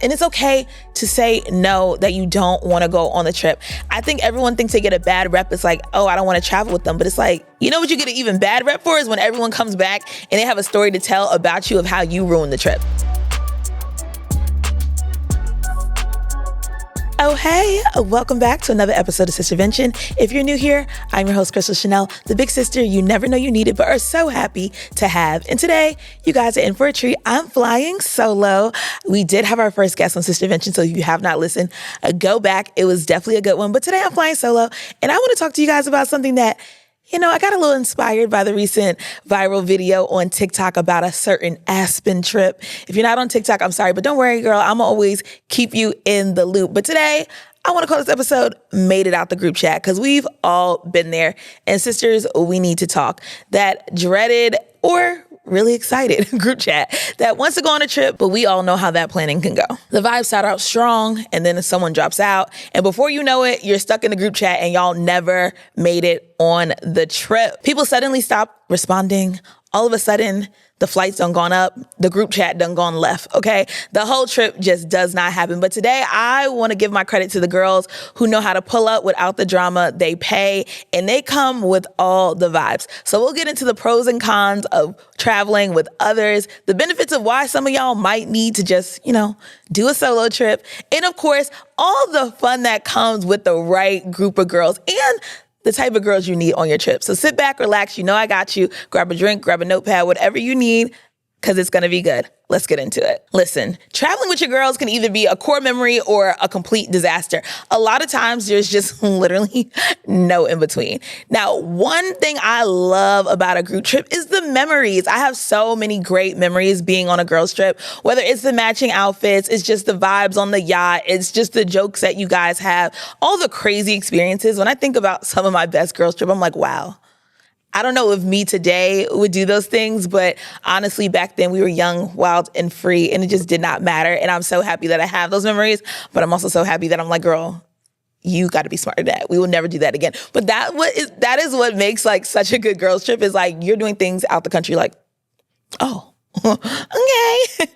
And it's okay to say no, that you don't want to go on the trip. I think everyone thinks they get a bad rep. It's like, oh, I don't want to travel with them. But it's like, you know what you get an even bad rep for is when everyone comes back and they have a story to tell about you of how you ruined the trip. Oh, hey, welcome back to another episode of Sistervention. If you're new here, I'm your host, Crystal Chanel, the big sister you never know you needed, but are so happy to have. And today, you guys are in for a treat. I'm flying solo. We did have our first guest on Sistervention, so if you have not listened, go back. It was definitely a good one. But today I'm flying solo, and I want to talk to you guys about something that I got a little inspired by the recent viral video on TikTok about a certain Aspen trip. If you're not on TikTok, I'm sorry, but don't worry, girl. I'm always keep you in the loop. But today, I want to call this episode Made It Out the Group Chat, because we've all been there. And sisters, we need to talk. That dreaded or really excited group chat that wants to go on a trip, but we all know how that planning can go. The vibes start out strong, and then someone drops out, and before you know it, you're stuck in the group chat and y'all never made it on the trip. People suddenly stop responding. All of a sudden, the flights done gone up, the group chat done gone left, okay? The whole trip just does not happen. But today, I want to give my credit to the girls who know how to pull up without the drama. They pay, and they come with all the vibes. So we'll get into the pros and cons of traveling with others, the benefits of why some of y'all might need to just, do a solo trip, and of course, all the fun that comes with the right group of girls, and the type of girls you need on your trip. So sit back, relax. I got you. Grab a drink, grab a notepad, whatever you need, because it's going to be good. Let's get into it. Listen, traveling with your girls can either be a core memory or a complete disaster. A lot of times there's just literally no in between. Now, one thing I love about a group trip is the memories. I have so many great memories being on a girls trip, whether it's the matching outfits, it's just the vibes on the yacht, it's just the jokes that you guys have, all the crazy experiences. When I think about some of my best girls trip, I'm like, wow. I don't know if me today would do those things, but honestly, back then we were young, wild, and free, and it just did not matter. And I'm so happy that I have those memories, but I'm also so happy that I'm like, girl, you got to be smarter than that. We will never do that again. But that is what makes like such a good girls trip, is like you're doing things out the country like, oh, okay.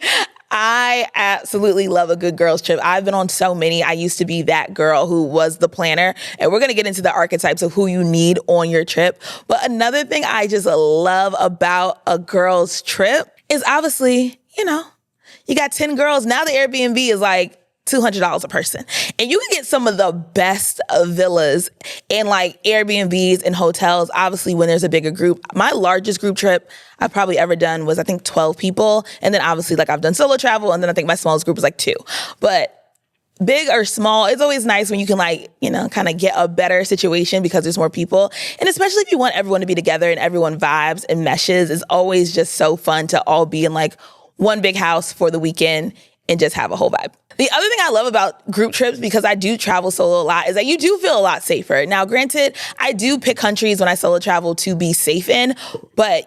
I absolutely love a good girls trip. I've been on so many. I used to be that girl who was the planner, and we're going to get into the archetypes of who you need on your trip. But another thing I just love about a girls trip is obviously, you got 10 girls. Now the Airbnb is like $200 a person. And you can get some of the best villas and like Airbnbs and hotels, obviously, when there's a bigger group. My largest group trip I've probably ever done was, I think, 12 people. And then obviously, like, I've done solo travel, and then I think my smallest group was like 2. But big or small, it's always nice when you can kind of get a better situation because there's more people. And especially if you want everyone to be together and everyone vibes and meshes, it's always just so fun to all be in like one big house for the weekend and just have a whole vibe. The other thing I love about group trips, because I do travel solo a lot, is that you do feel a lot safer. Now, granted, I do pick countries when I solo travel to be safe in, but,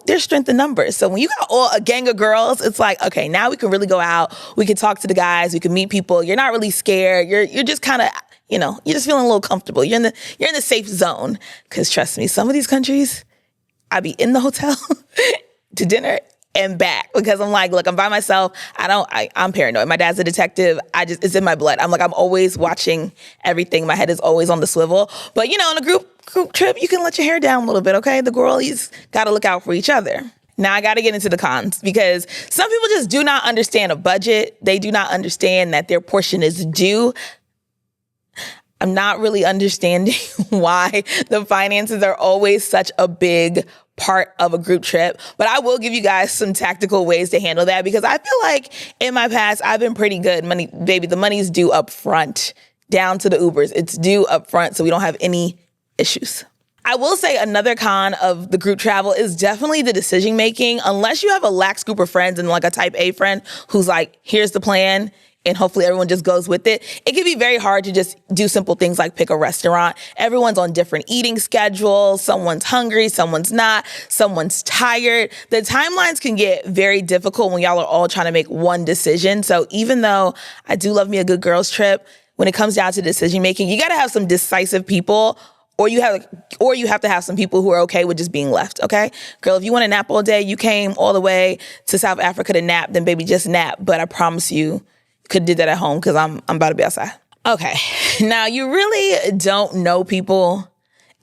there's strength in numbers. So when you got a gang of girls, it's like, okay, now we can really go out. We can talk to the guys. We can meet people. You're not really scared. You're just kind of, you're just feeling a little comfortable. You're in the safe zone. Because trust me, some of these countries, I be in the hotel to dinner and back, because I'm like, look, I'm by myself. I'm paranoid. My dad's a detective. It's in my blood. I'm always watching everything. My head is always on the swivel. But, on a group trip, you can let your hair down a little bit, okay? The girlies got to look out for each other. Now, I got to get into the cons, because some people just do not understand a budget. They do not understand that their portion is due. I'm not really understanding why the finances are always such a big part of a group trip, but I will give you guys some tactical ways to handle that, because I feel like in my past, I've been pretty good. The money's due up front, down to the Ubers. It's due up front, so we don't have any issues. I will say another con of the group travel is definitely the decision making. Unless you have a lax group of friends and like a type A friend who's like, here's the plan, and hopefully everyone just goes with it, it can be very hard to just do simple things like pick a restaurant. Everyone's on different eating schedules. Someone's hungry, someone's not, someone's tired. The timelines can get very difficult when y'all are all trying to make one decision. So even though I do love me a good girls trip, when it comes down to decision making, you got to have some decisive people, or you have to have some people who are okay with just being left, okay? Girl, if you want to nap all day, you came all the way to South Africa to nap, then baby, just nap. But I promise you, Could have did that at home because I'm about to be outside. Okay, now you really don't know people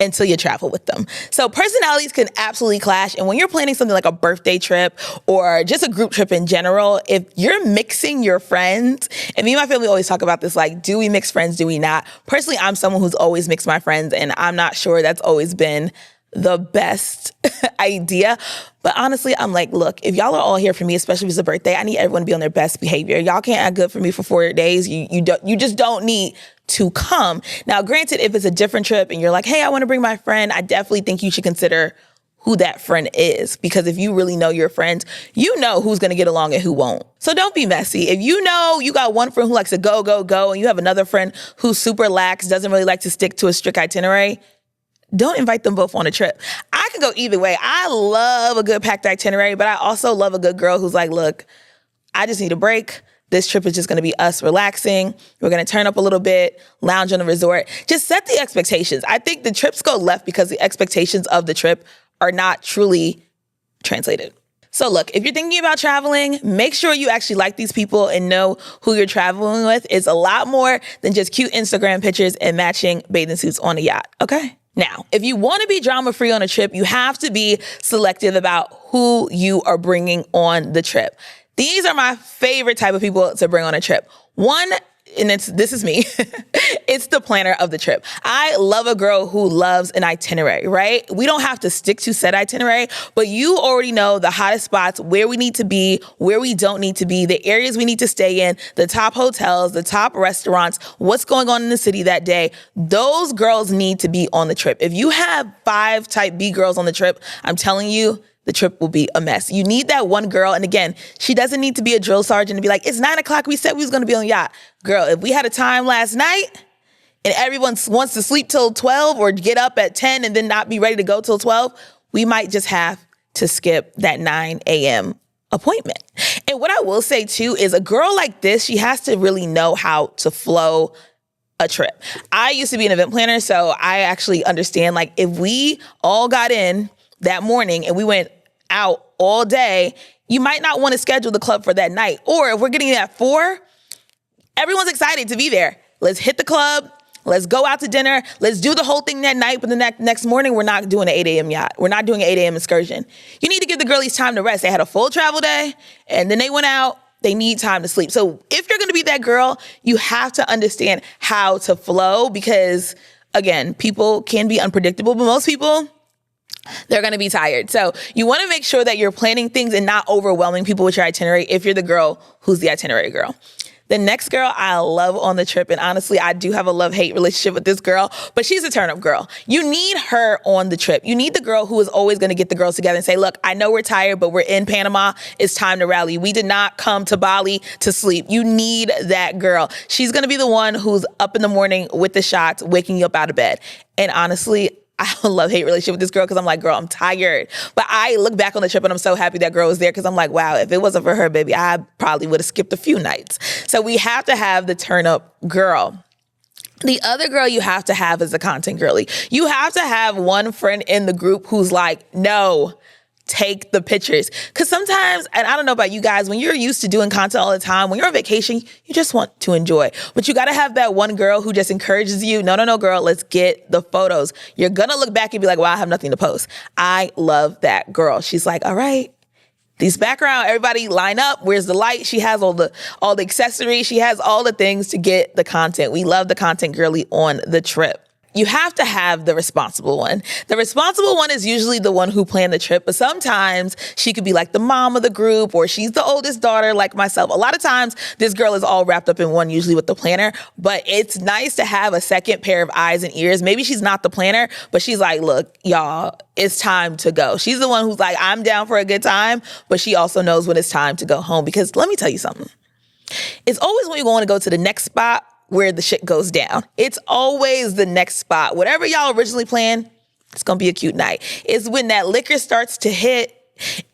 until you travel with them. So personalities can absolutely clash. And when you're planning something like a birthday trip or just a group trip in general, if you're mixing your friends, and me and my family always talk about this, like, do we mix friends? Do we not? Personally, I'm someone who's always mixed my friends, and I'm not sure that's always been the best idea. But honestly, I'm like, look, if y'all are all here for me, especially if it's a birthday, I need everyone to be on their best behavior. Y'all can't act good for me for 4 days. You just don't need to come. Now, granted, if it's a different trip and you're like, hey, I want to bring my friend, I definitely think you should consider who that friend is. Because if you really know your friends, you know who's going to get along and who won't. So don't be messy. If you know you got one friend who likes to go, go, go, and you have another friend who's super lax, doesn't really like to stick to a strict itinerary, don't invite them both on a trip. I could go either way. I love a good packed itinerary, but I also love a good girl who's like, look, I just need a break. This trip is just going to be us relaxing. We're going to turn up a little bit, lounge on the resort. Just set the expectations. I think the trips go left because the expectations of the trip are not truly translated. So look, if you're thinking about traveling, make sure you actually like these people and know who you're traveling with. It's a lot more than just cute Instagram pictures and matching bathing suits on a yacht, okay? Now, if you want to be drama-free on a trip, you have to be selective about who you are bringing on the trip. These are my favorite type of people to bring on a trip. One, and this is me, it's the planner of the trip. I love a girl who loves an itinerary, right? We don't have to stick to said itinerary, but you already know the hottest spots, where we need to be, where we don't need to be, the areas we need to stay in, the top hotels, the top restaurants, what's going on in the city that day. Those girls need to be on the trip. If you have 5 type B girls on the trip, I'm telling you, the trip will be a mess. You need that one girl. And again, she doesn't need to be a drill sergeant and be like, it's 9 o'clock. We said we was going to be on the yacht. Girl, if we had a time last night and everyone wants to sleep till 12 or get up at 10 and then not be ready to go till 12, we might just have to skip that 9 a.m. appointment. And what I will say too is a girl like this, she has to really know how to flow a trip. I used to be an event planner, so I actually understand, like, if we all got in that morning and we went out all day, you might not want to schedule the club for that night. Or if we're getting in at 4, everyone's excited to be there. Let's hit the club. Let's go out to dinner. Let's do the whole thing that night. But the next morning, we're not doing an 8 a.m. yacht. We're not doing an 8 a.m. excursion. You need to give the girlies time to rest. They had a full travel day and then they went out. They need time to sleep. So if you're going to be that girl, you have to understand how to flow because, again, people can be unpredictable, but most people, they're going to be tired. So you want to make sure that you're planning things and not overwhelming people with your itinerary if you're the girl who's the itinerary girl. The next girl I love on the trip, and honestly, I do have a love-hate relationship with this girl, but she's a turn-up girl. You need her on the trip. You need the girl who is always going to get the girls together and say, look, I know we're tired, but we're in Panama. It's time to rally. We did not come to Bali to sleep. You need that girl. She's going to be the one who's up in the morning with the shots, waking you up out of bed. And honestly, I have a love-hate relationship with this girl because I'm like, girl, I'm tired. But I look back on the trip and I'm so happy that girl was there because I'm like, wow, if it wasn't for her, baby, I probably would have skipped a few nights. So we have to have the turn-up girl. The other girl you have to have is the content girly. You have to have one friend in the group who's like, no, take the pictures. Because sometimes, and I don't know about you guys, when you're used to doing content all the time, when you're on vacation, you just want to enjoy. But you got to have that one girl who just encourages you. No, girl, let's get the photos. You're going to look back and be like, wow, I have nothing to post. I love that girl. She's like, all right, these background, everybody line up. Where's the light? She has all the accessories. She has all the things to get the content. We love the content girly on the trip. You have to have the responsible one. The responsible one is usually the one who planned the trip, but sometimes she could be like the mom of the group or she's the oldest daughter like myself. A lot of times this girl is all wrapped up in one, usually with the planner, but it's nice to have a second pair of eyes and ears. Maybe she's not the planner, but she's like, look, y'all, it's time to go. She's the one who's like, I'm down for a good time, but she also knows when it's time to go home because let me tell you something. It's always when you want to go to the next spot where the shit goes down. It's always the next spot. Whatever y'all originally planned, it's going to be a cute night. It's when that liquor starts to hit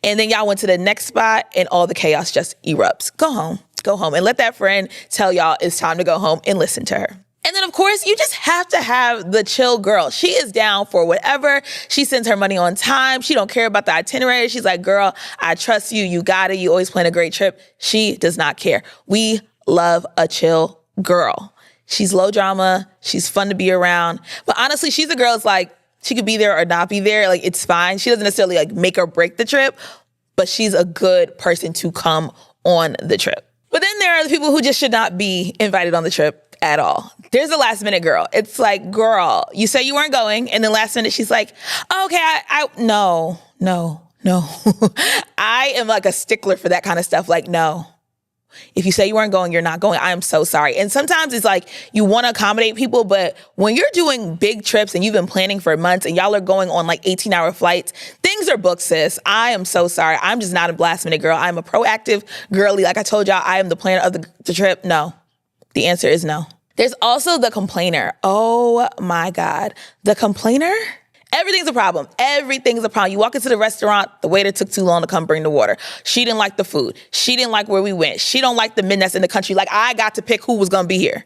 and then y'all went to the next spot and all the chaos just erupts. Go home and let that friend tell y'all it's time to go home and listen to her. And then, of course, you just have to have the chill girl. She is down for whatever. She sends her money on time. She don't care about the itinerary. She's like, girl, I trust you. You got it. You always plan a great trip. She does not care. We love a chill girl. She's low drama. She's fun to be around. But honestly, she's a girl that's like, she could be there or not be there. Like, it's fine. She doesn't necessarily like make or break the trip, but she's a good person to come on the trip. But then there are the people who just should not be invited on the trip at all. There's a last minute girl. It's like, girl, you say you weren't going, and then last minute she's like, oh, okay, no. I am like a stickler for that kind of stuff. Like, no. If you say you weren't going, you're not going. I am so sorry. And sometimes it's like you want to accommodate people, but when you're doing big trips and you've been planning for months and y'all are going on like 18-hour flights, things are booked, sis. I am so sorry. I'm just not a last minute girl. I'm a proactive girly. Like I told y'all, I am the planner of the trip. No. The answer is no. There's also the complainer. Oh my God. The complainer? Everything's a problem. Everything's a problem. You walk into the restaurant, the waiter took too long to come bring the water. She didn't like the food. She didn't like where we went. She don't like the men that's in the country. Like, I got to pick who was going to be here.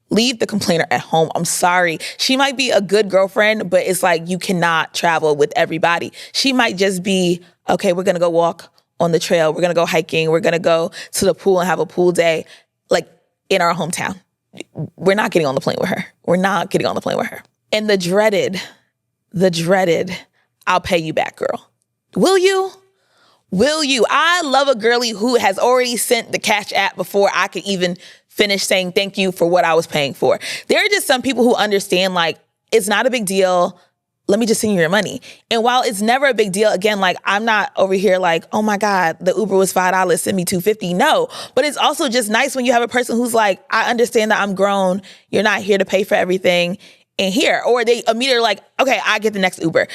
Leave the complainer at home. I'm sorry. She might be a good girlfriend, but it's like you cannot travel with everybody. She might just be, okay, we're going to go walk on the trail. We're going to go hiking. We're going to go to the pool and have a pool day, like in our hometown. We're not getting on the plane with her. We're not getting on the plane with her. And the dreaded, I'll pay you back, girl. Will you? Will you? I love a girly who has already sent the Cash App before I could even finish saying thank you for what I was paying for. There are just some people who understand, like, it's not a big deal. Let me just send you your money. And while it's never a big deal, again, like, I'm not over here like, oh my God, the Uber was $5, send me $2.50. No, but it's also just nice when you have a person who's like, I understand that I'm grown. You're not here to pay for everything. And here, or they immediately like, okay, I get the next Uber.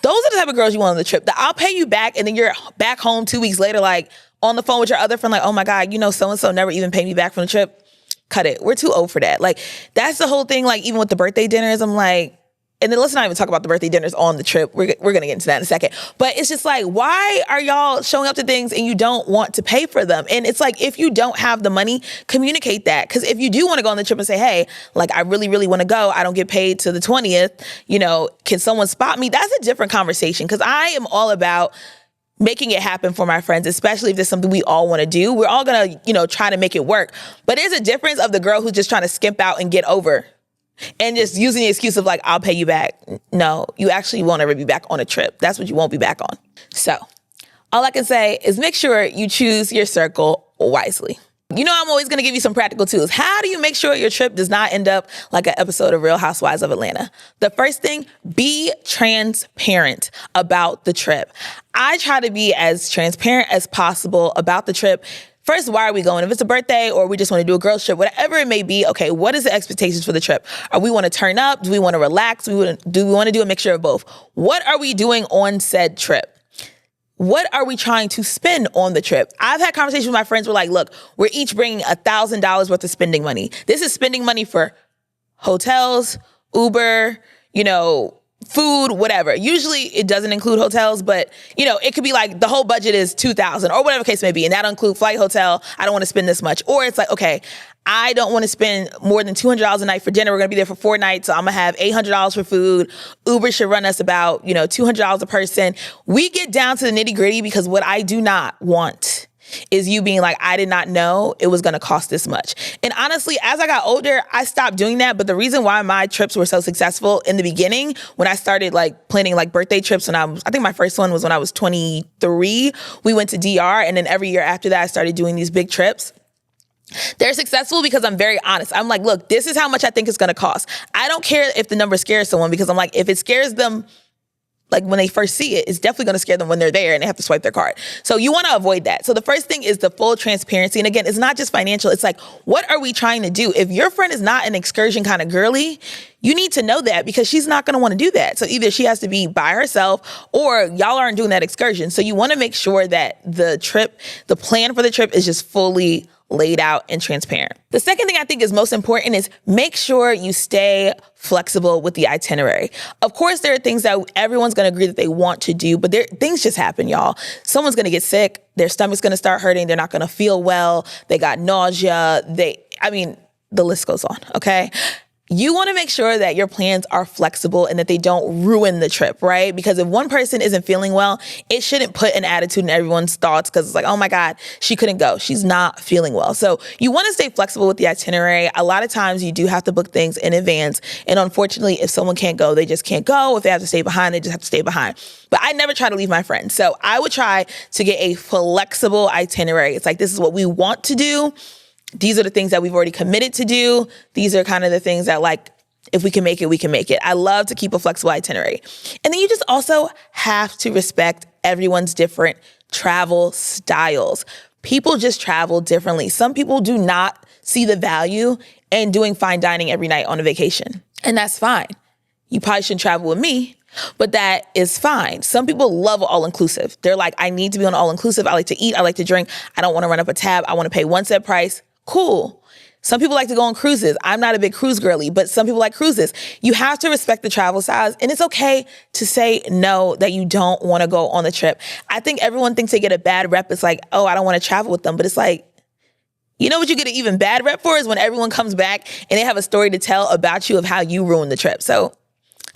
Those are the type of girls you want on the trip. That I'll pay you back, and then you're back home 2 weeks later, like on the phone with your other friend, like, oh my God, so-and-so never even paid me back from the trip. Cut it. We're too old for that. Like, that's the whole thing. Like, even with the birthday dinners, I'm like, and then let's not even talk about the birthday dinners on the trip. We're going to get into that in a second. But it's just like, why are y'all showing up to things and you don't want to pay for them? And it's like, if you don't have the money, communicate that. Because if you do want to go on the trip and say, hey, like, I really, really want to go. I don't get paid to the 20th. Can someone spot me? That's a different conversation. Because I am all about making it happen for my friends, especially if there's something we all want to do. We're all going to, try to make it work. But there's a difference of the girl who's just trying to skimp out and get over and just using the excuse of like, I'll pay you back. No, you actually won't ever be back on a trip. That's what you won't be back on. So all I can say is make sure you choose your circle wisely. I'm always going to give you some practical tools. How do you make sure your trip does not end up like an episode of Real Housewives of Atlanta? The first thing, be transparent about the trip. I try to be as transparent as possible about the trip. First, why are we going? If it's a birthday or we just want to do a girls trip, whatever it may be, okay, what is the expectations for the trip? Are we want to turn up? Do we want to relax? Do we want to do a mixture of both? What are we doing on said trip? What are we trying to spend on the trip? I've had conversations with my friends where like, look, we're each bringing $1,000 worth of spending money. This is spending money for hotels, Uber, food, whatever. Usually it doesn't include hotels, but it could be like the whole budget is $2,000 or whatever the case may be. And that'll include flight, hotel. I don't want to spend this much. Or it's like, okay, I don't want to spend more than $200 a night for dinner. We're going to be there for 4 nights. So I'm going to have $800 for food. Uber should run us about, $200 a person. We get down to the nitty gritty because what I do not want is you being like, I did not know it was going to cost this much. And honestly, as I got older, I stopped doing that. But the reason why my trips were so successful in the beginning, when I started like planning like birthday trips, I think my first one was when I was 23, we went to DR. And then every year after that, I started doing these big trips. They're successful because I'm very honest. I'm like, look, this is how much I think it's going to cost. I don't care if the number scares someone because I'm like, if it scares them, like when they first see it, it's definitely going to scare them when they're there and they have to swipe their card. So you want to avoid that. So the first thing is the full transparency. And again, it's not just financial. It's like, what are we trying to do? If your friend is not an excursion kind of girly, you need to know that because she's not going to want to do that. So either she has to be by herself or y'all aren't doing that excursion. So you want to make sure that the plan for the trip is just fully laid out and transparent. The second thing I think is most important is make sure you stay flexible with the itinerary. Of course, there are things that everyone's going to agree that they want to do, but things just happen, y'all. Someone's going to get sick. Their stomach's going to start hurting. They're not going to feel well. They got nausea. The list goes on, okay? You want to make sure that your plans are flexible and that they don't ruin the trip, right? Because if one person isn't feeling well, it shouldn't put an attitude in everyone's thoughts because it's like, oh my God, she couldn't go. She's not feeling well. So you want to stay flexible with the itinerary. A lot of times you do have to book things in advance. And unfortunately, if someone can't go, they just can't go. If they have to stay behind, they just have to stay behind. But I never try to leave my friends. So I would try to get a flexible itinerary. It's like, this is what we want to do. These are the things that we've already committed to do. These are kind of the things that, like, if we can make it, we can make it. I love to keep a flexible itinerary. And then you just also have to respect everyone's different travel styles. People just travel differently. Some people do not see the value in doing fine dining every night on a vacation. And that's fine. You probably shouldn't travel with me, but that is fine. Some people love all-inclusive. They're like, I need to be on all-inclusive. I like to eat. I like to drink. I don't want to run up a tab. I want to pay one set price. Cool. Some people like to go on cruises. I'm not a big cruise girly, but some people like cruises. You have to respect the travel styles, and it's okay to say no, that you don't want to go on the trip. I think everyone thinks they get a bad rep. It's like, oh, I don't want to travel with them. But it's like, you know what you get an even bad rep for is when everyone comes back and they have a story to tell about you of how you ruined the trip. So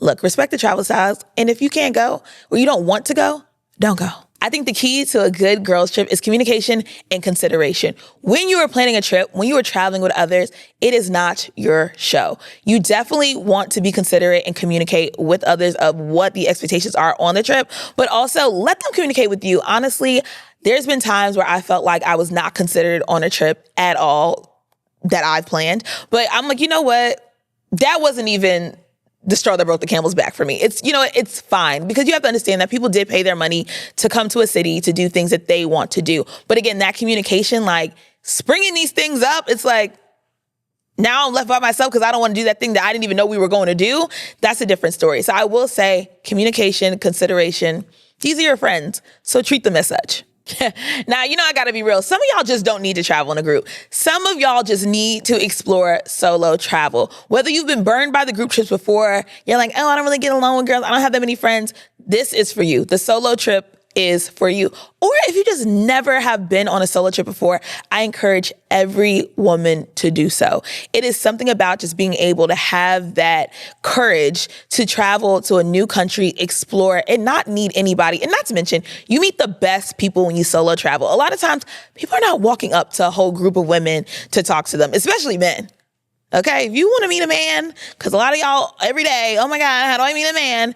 look, respect the travel styles. And if you can't go or you don't want to go, don't go. I think the key to a good girls trip is communication and consideration. When you are planning a trip, when you are traveling with others, it is not your show. You definitely want to be considerate and communicate with others of what the expectations are on the trip, but also let them communicate with you. Honestly, there's been times where I felt like I was not considered on a trip at all that I've planned, but I'm like, you know what? That wasn't even the straw that broke the camel's back for me. It's fine because you have to understand that people did pay their money to come to a city to do things that they want to do. But again, that communication, like springing these things up, it's like, now I'm left by myself because I don't want to do that thing that I didn't even know we were going to do. That's a different story. So I will say communication, consideration, these are your friends. So treat them as such. Now, I got to be real. Some of y'all just don't need to travel in a group. Some of y'all just need to explore solo travel. Whether you've been burned by the group trips before, you're like, oh, I don't really get along with girls. I don't have that many friends. This is for you. The solo trip is for you. Or if you just never have been on a solo trip before, I encourage every woman to do so. It is something about just being able to have that courage to travel to a new country, explore, and not need anybody. And not to mention, you meet the best people when you solo travel. A lot of times, people are not walking up to a whole group of women to talk to them, especially men. Okay, if you want to meet a man, because a lot of y'all every day, oh my God, how do I meet a man?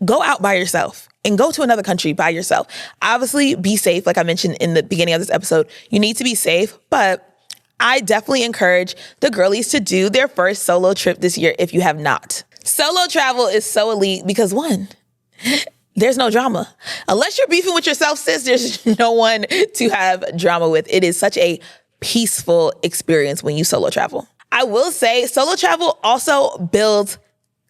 Go out by yourself and go to another country by yourself. Obviously, be safe. Like I mentioned in the beginning of this episode, you need to be safe, but I definitely encourage the girlies to do their first solo trip this year if you have not. Solo travel is so elite because one, there's no drama. Unless you're beefing with yourself, sis, there's no one to have drama with. It is such a peaceful experience when you solo travel. I will say solo travel also builds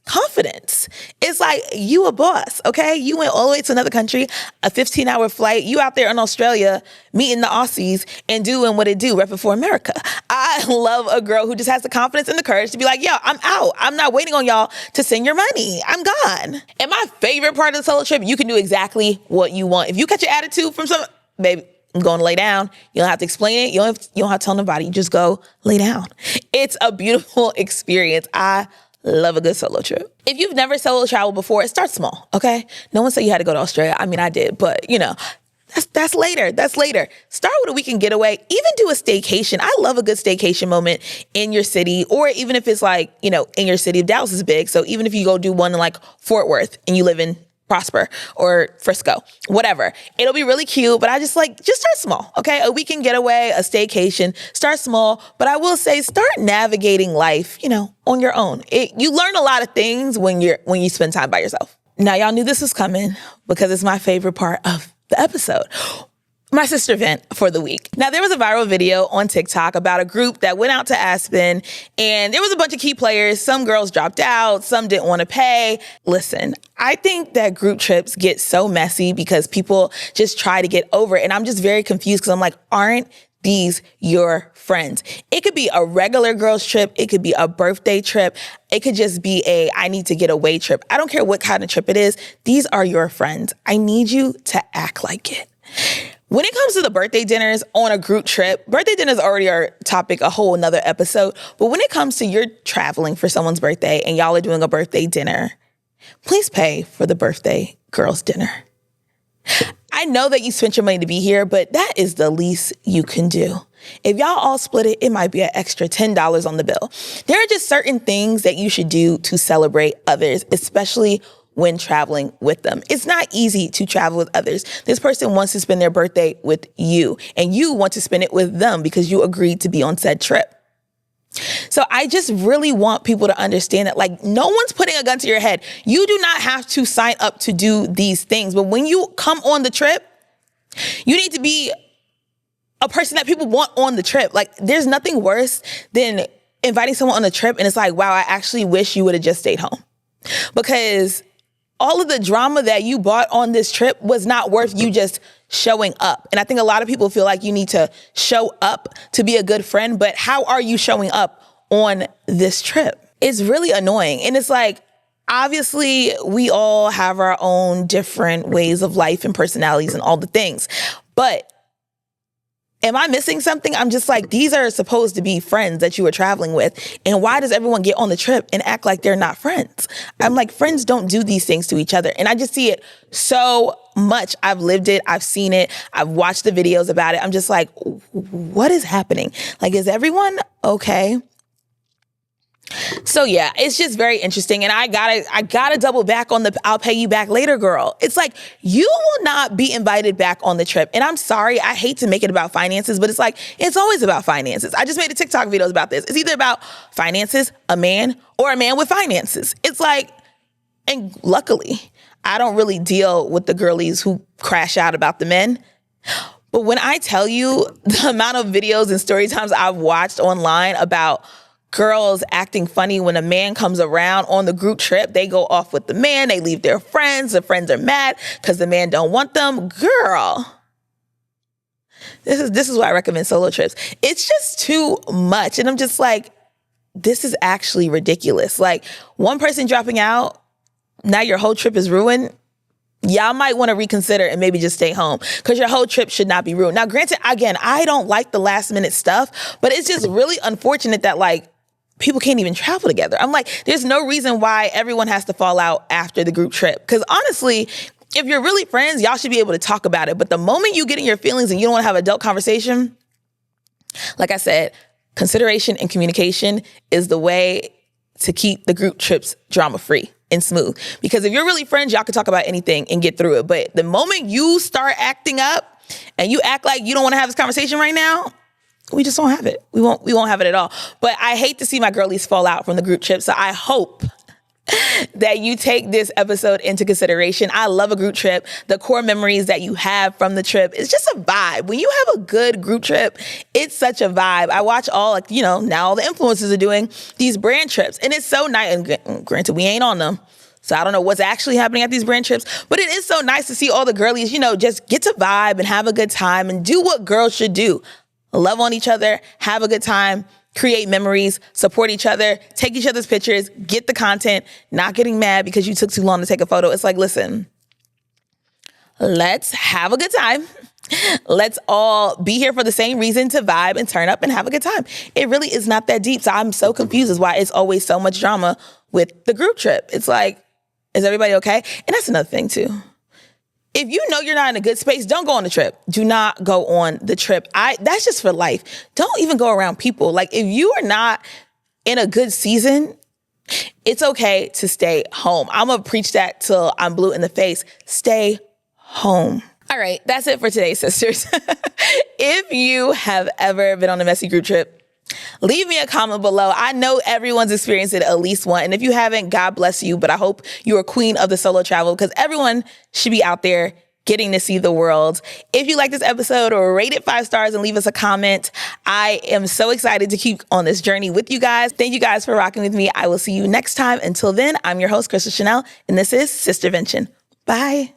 confidence. It's like you a boss, okay? You went all the way to another country, a 15-hour flight. You out there in Australia meeting the Aussies and doing what it do, repping for America. I love a girl who just has the confidence and the courage to be like, yo, I'm out. I'm not waiting on y'all to send your money. I'm gone. And my favorite part of the solo trip, you can do exactly what you want. If you catch your attitude from some, baby, I'm going to lay down. You don't have to explain it. You don't have to tell nobody. You just go lay down. It's a beautiful experience. I love a good solo trip. If you've never solo traveled before, start small, okay? No one said you had to go to Australia. I mean, I did, but that's later. That's later. Start with a weekend getaway. Even do a staycation. I love a good staycation moment in your city, or even if it's like, in your city. Dallas is big. So even if you go do one in like Fort Worth and you live in Prosper or Frisco, whatever. It'll be really cute, but I just start small, okay? A weekend getaway, a staycation, start small. But I will say, start navigating life, on your own. You learn a lot of things when you spend time by yourself. Now, y'all knew this was coming because it's my favorite part of the episode. My sister vent for the week. Now, there was a viral video on TikTok about a group that went out to Aspen, and there was a bunch of key players. Some girls dropped out, some didn't want to pay. Listen, I think that group trips get so messy because people just try to get over it, and I'm just very confused because I'm like, aren't these your friends? It could be a regular girls trip. It could be a birthday trip. It could just be I need to get away trip. I don't care what kind of trip it is. These are your friends. I need you to act like it. When it comes to the birthday dinners on a group trip, birthday dinners already are topic, a whole nother episode. But when it comes to you're traveling for someone's birthday and y'all are doing a birthday dinner, please pay for the birthday girl's dinner. I know that you spent your money to be here, but that is the least you can do. If y'all all split it, it might be an extra $10 on the bill. There are just certain things that you should do to celebrate others, especially when traveling with them. It's not easy to travel with others. This person wants to spend their birthday with you, and you want to spend it with them because you agreed to be on said trip. So I just really want people to understand that, like, no one's putting a gun to your head. You do not have to sign up to do these things. But when you come on the trip, you need to be a person that people want on the trip. Like, there's nothing worse than inviting someone on a trip and it's like, wow, I actually wish you would have just stayed home. Because all of the drama that you bought on this trip was not worth you just showing up. And I think a lot of people feel like you need to show up to be a good friend, but how are you showing up on this trip? It's really annoying. And it's like, obviously, we all have our own different ways of life and personalities and all the things. But am I missing something? I'm just like, these are supposed to be friends that you are traveling with. And why does everyone get on the trip and act like they're not friends? I'm like, friends don't do these things to each other. And I just see it so much. I've lived it. I've seen it. I've watched the videos about it. I'm just like, what is happening? Like, is everyone okay? So yeah, it's just very interesting. And I gotta double back on the I'll pay you back later, girl. It's like, you will not be invited back on the trip. And I'm sorry, I hate to make it about finances, but it's like, it's always about finances. I just made a TikTok video about this. It's either about finances, a man, or a man with finances. It's like, and luckily, I don't really deal with the girlies who crash out about the men. But when I tell you the amount of videos and story times I've watched online about girls acting funny when a man comes around on the group trip, they go off with the man, they leave their friends, the friends are mad because the man don't want them. Girl, this is why I recommend solo trips. It's just too much. And I'm just like, this is actually ridiculous. Like, one person dropping out, now your whole trip is ruined. Y'all might want to reconsider and maybe just stay home because your whole trip should not be ruined. Now, granted, again, I don't like the last minute stuff, but it's just really unfortunate that, like, people can't even travel together. I'm like, there's no reason why everyone has to fall out after the group trip. Because honestly, if you're really friends, y'all should be able to talk about it. But the moment you get in your feelings and you don't want to have adult conversation, like I said, consideration and communication is the way to keep the group trips drama-free and smooth. Because if you're really friends, y'all can talk about anything and get through it. But the moment you start acting up and you act like you don't want to have this conversation right now, we just don't have it. We won't have it at all. But I hate to see my girlies fall out from the group trip. So I hope that you take this episode into consideration. I love a group trip. The core memories that you have from the trip is just a vibe. When you have a good group trip, it's such a vibe. I watch all, like, you know, now all the influencers are doing these brand trips, and it's so nice. And granted, we ain't on them, so I don't know what's actually happening at these brand trips, but it is so nice to see all the girlies, you know, just get to vibe and have a good time and do what girls should do. Love on each other, have a good time, create memories, support each other, take each other's pictures, get the content, not getting mad because you took too long to take a photo. It's like, listen, let's have a good time. Let's all be here for the same reason, to vibe and turn up and have a good time. It really is not that deep. So I'm so confused as why it's always so much drama with the group trip. It's like, is everybody okay? And that's another thing too. If you know you're not in a good space, don't go on the trip. Do not go on the trip. That's just for life. Don't even go around people. Like, if you are not in a good season, it's okay to stay home. I'm going to preach that till I'm blue in the face. Stay home. All right, that's it for today, sisters. If you have ever been on a messy group trip, leave me a comment below. I know everyone's experienced it at least once. And if you haven't, God bless you. But I hope you're a queen of the solo travel, because everyone should be out there getting to see the world. If you like this episode, or rate it 5 stars and leave us a comment. I am so excited to keep on this journey with you guys. Thank you guys for rocking with me. I will see you next time. Until then, I'm your host, Crystal Chanel, and this is Sistervention. Bye.